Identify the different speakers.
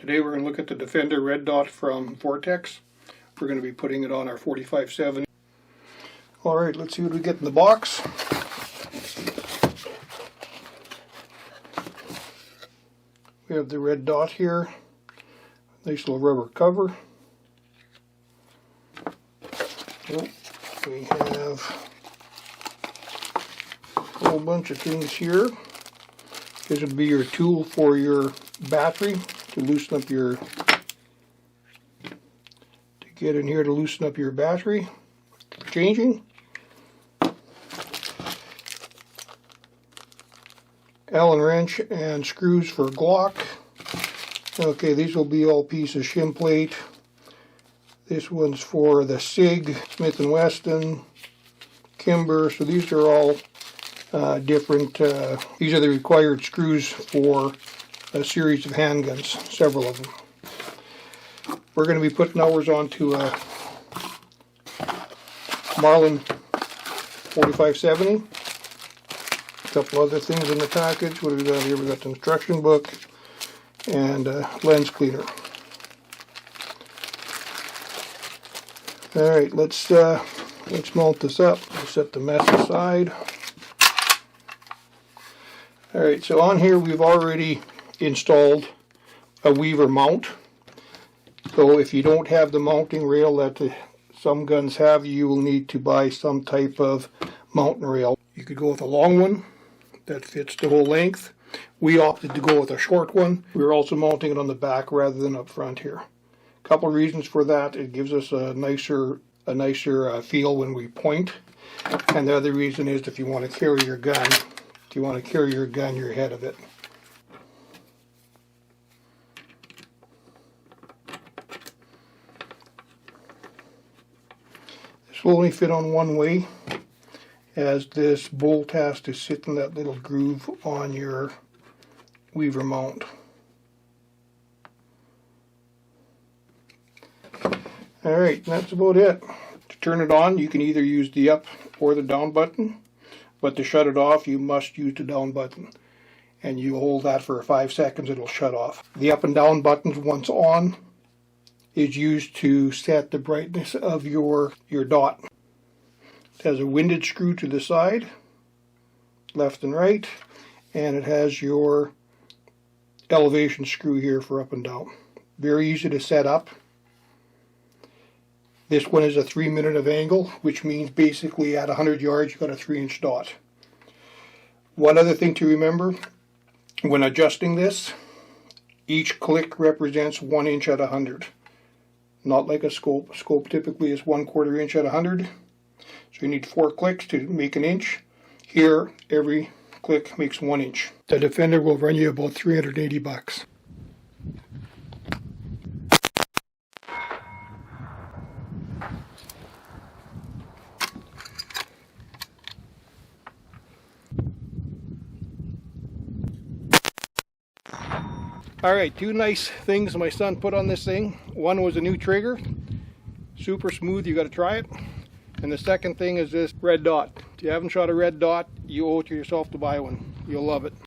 Speaker 1: Today we're going to look at the Defender Red Dot from Vortex. We're going to be putting it on our 4570. Alright, let's see what we get in the box. We have the red dot here. Nice little rubber cover. We have a whole bunch of things here. This would be your tool for your battery to loosen up your, to get in here to loosen up your battery for changing. Allen wrench and screws for Glock. Okay, these will be all pieces of shim plate. This one's for the SIG, Smith & Wesson, Kimber. So these are all different. These are the required screws for a series of handguns, several of them. We're going to be putting ours onto a Marlin 4570. A couple other things in the package. What have we got here? We got the instruction book and a lens cleaner. All right, let's mount this up. We'll set the mess aside. All right, so on here we've already installed a Weaver mount. So if you don't have the mounting rail that some guns have, you will need to buy some type of mounting rail. You could go with a long one that fits the whole length. We opted to go with a short one. We're also mounting it on the back rather than up front here. A couple of reasons for that: it gives us a nicer feel when we point, and the other reason is if you want to carry your gun, you're ahead of it. This will only fit on one way, as this bolt has to sit in that little groove on your Weaver mount. Alright, that's about it. To turn it on, you can either use the up or the down button, but to shut it off, you must use the down button. And you hold that for 5 seconds, it'll shut off. The up and down buttons, once on, is used to set the brightness of your dot. It has a winded screw to the side, left and right, and it has your elevation screw here for up and down. Very easy to set up. This one is a 3-minute of angle, which means basically at 100 yards you've got a 3-inch dot. One other thing to remember, when adjusting this, each click represents 1 inch at 100. Not like a scope. A scope typically is 1/4 inch at 100. So you need 4 clicks to make an inch. Here, every click makes 1 inch. The Defender will run you about $380. Alright, 2 nice things my son put on this thing. One was a new trigger. Super smooth, you got to try it. And the second thing is this red dot. If you haven't shot a red dot, you owe it to yourself to buy one. You'll love it.